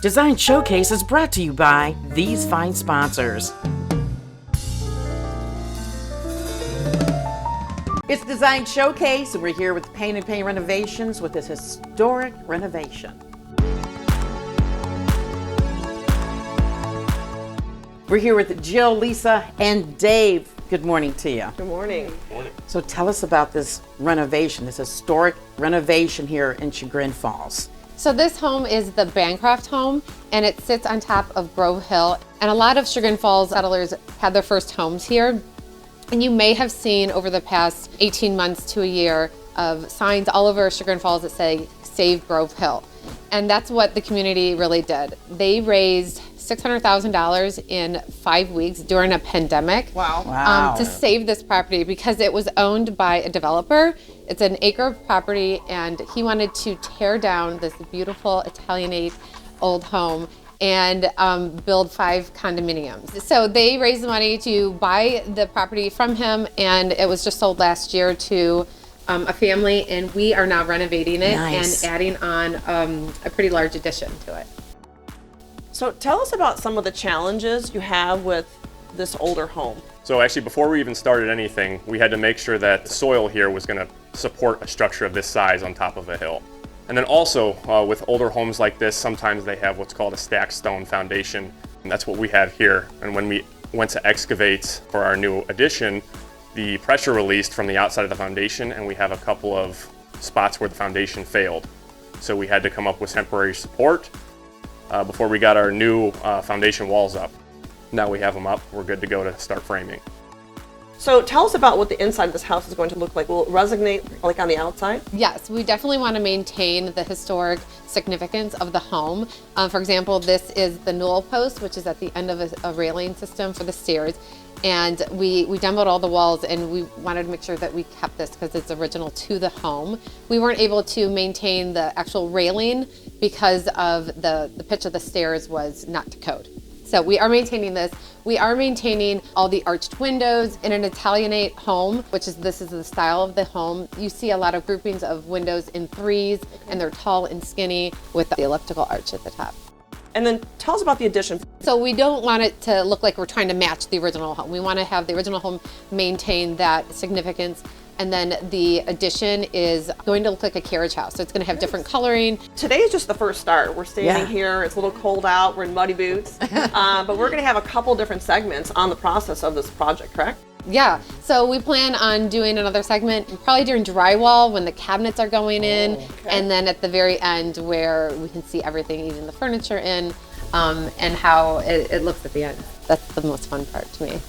Design Showcase is brought to you by these fine sponsors. It's Design Showcase, and we're here with Payne and Payne Renovations with this historic renovation. We're here with Jill, Lisa, and Dave. Good morning to you. Good morning. Good morning. So tell us about this renovation, this historic renovation here in Chagrin Falls. So this home is the Bancroft home, and it sits on top of Grove Hill. And a lot of Chagrin Falls settlers had their first homes here. And you may have seen over the past 18 months to a year of signs all over Chagrin Falls that say, Save Grove Hill. And that's what the community really did. They raised $600,000 in 5 weeks during a pandemic. Wow. To save this property because it was owned by a developer. It's an acre of property, and he wanted to tear down this beautiful Italianate old home and build 5 condominiums. So they raised the money to buy the property from him, and it was just sold last year to a family, and we are now renovating it. Nice. And adding on a pretty large addition to it. So tell us about some of the challenges you have with this older home. So actually, before we even started anything, we had to make sure that the soil here was going to support a structure of this size on top of a hill. And then also, with older homes like this, sometimes they have what's called a stacked stone foundation. And that's what we have here. And when we went to excavate for our new addition, the pressure released from the outside of the foundation, and we have a couple of spots where the foundation failed. So we had to come up with temporary support before we got our new foundation walls up. Now we have them up, we're good to go to start framing. So tell us about what the inside of this house is going to look like. Will it resonate like on the outside? Yes, we definitely want to maintain the historic significance of the home. For example, this is the newel post, which is at the end of a railing system for the stairs. And we demoed all the walls, and we wanted to make sure that we kept this because it's original to the home. We weren't able to maintain the actual railing because of the pitch of the stairs was not to code. So we are maintaining this. We are maintaining all the arched windows in an Italianate home, this is the style of the home. You see a lot of groupings of windows in threes, and they're tall and skinny with the elliptical arch at the top. And then tell us about the addition. So we don't want it to look like we're trying to match the original home. We want to have the original home maintain that significance. And then the addition is going to look like a carriage house. So it's going to have different coloring. Today is just the first start. We're standing here, it's a little cold out, we're in muddy boots. But we're going to have a couple different segments on the process of this project, correct? Yeah, so we plan on doing another segment probably during drywall when the cabinets are going in, and then at the very end where we can see everything, even the furniture in, and how it looks at the end. That's the most fun part to me.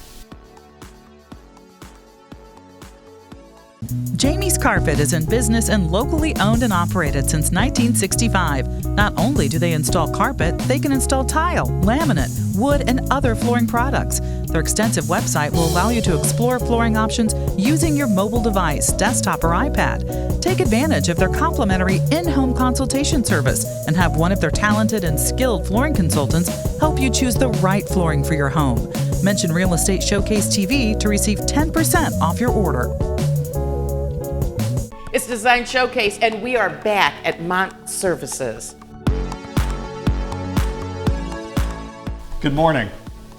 Jamie's Carpet is in business and locally owned and operated since 1965. Not only do they install carpet, they can install tile, laminate, wood, and other flooring products. Their extensive website will allow you to explore flooring options using your mobile device, desktop, or iPad. Take advantage of their complimentary in-home consultation service and have one of their talented and skilled flooring consultants help you choose the right flooring for your home. Mention Real Estate Showcase TV to receive 10% off your order. It's Design Showcase, and we are back at Mont Services. Good morning.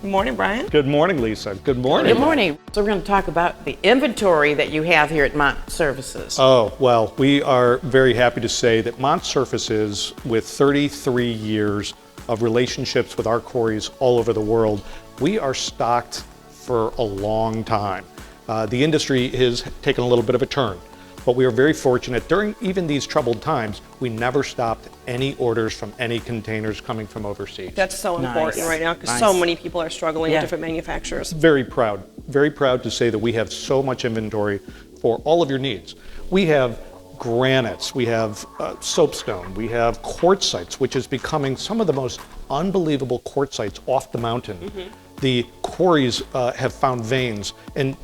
Good morning, Brian. Good morning, Lisa. Good morning. Good morning. So we're going to talk about the inventory that you have here at Mont Services. Oh, well, we are very happy to say that Mont Surfaces, with 33 years of relationships with our quarries all over the world, we are stocked for a long time. The industry has taken a little bit of a turn, but we are very fortunate. During even these troubled times, we never stopped any orders from any containers coming from overseas. That's so important Nice. right now because Nice. so many people are struggling Yeah. with different manufacturers. Very proud to say that we have so much inventory for all of your needs. We have granites, we have soapstone, we have quartzites, which is becoming some of the most unbelievable quartzites off the mountain. The quarries have found veins, and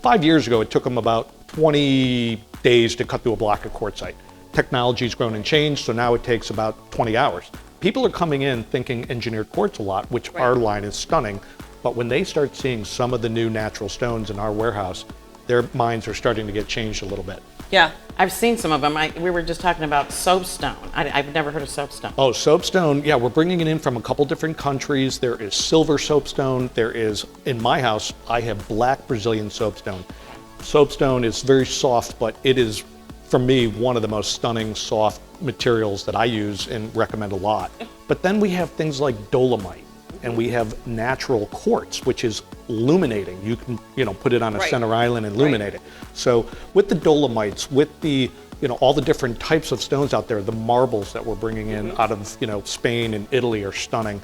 5 years ago it took them about 20 days to cut through a block of quartzite. Technology's grown and changed, so now it takes about 20 hours. People are coming in thinking engineered quartz a lot, which our line is stunning, but when they start seeing some of the new natural stones in our warehouse, their minds are starting to get changed a little bit. Yeah. I've seen some of them. We were just talking about soapstone. I've never heard of soapstone. Oh, soapstone, yeah, we're bringing it in from a couple different countries. There is silver soapstone. There is, in my house, I have black Brazilian soapstone. Soapstone is very soft, but it is, for me, one of the most stunning soft materials that I use and recommend a lot. But then we have things like dolomite, and we have natural quartz, which is illuminating. You can, put it on a Right. center island and illuminate it. So with the dolomites, with the, all the different types of stones out there, the marbles that we're bringing in out of, Spain and Italy are stunning.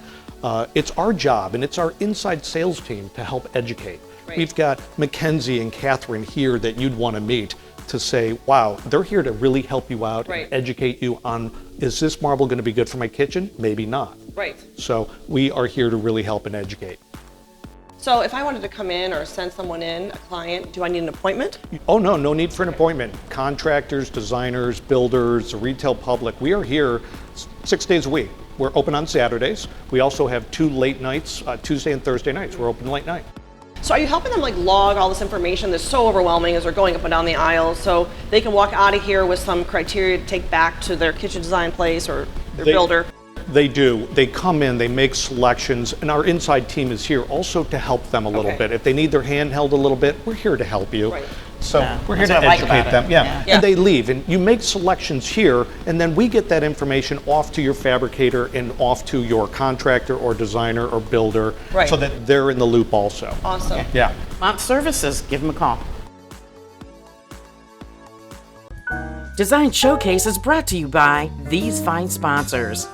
It's our job, and it's our inside sales team to help educate. Right. We've got Mackenzie and Catherine here that you'd want to meet to say, wow, they're here to really help you out Right. and educate you on, is this marble going to be good for my kitchen? Maybe not. Right. So we are here to really help and educate. So if I wanted to come in or send someone in, a client, do I need an appointment? Oh, no need for an appointment. Contractors, designers, builders, the retail public, we are here 6 days a week. We're open on Saturdays. We also have 2 late nights, Tuesday and Thursday nights. We're open late night. So are you helping them log all this information that's so overwhelming as they're going up and down the aisles, so they can walk out of here with some criteria to take back to their kitchen design place or their builder? They do. They come in, they make selections, and our inside team is here also to help them a little Okay. bit. If they need their hand held a little bit, we're here to help you. Right. So Yeah, we're here that's to what I like about educate it. them. Yeah. Yeah. And they leave, and you make selections here, and then we get that information off to your fabricator and off to your contractor or designer or builder, Right. so that they're in the loop also. Awesome. Yeah. Mont Services, give them a call. Design Showcase is brought to you by these fine sponsors: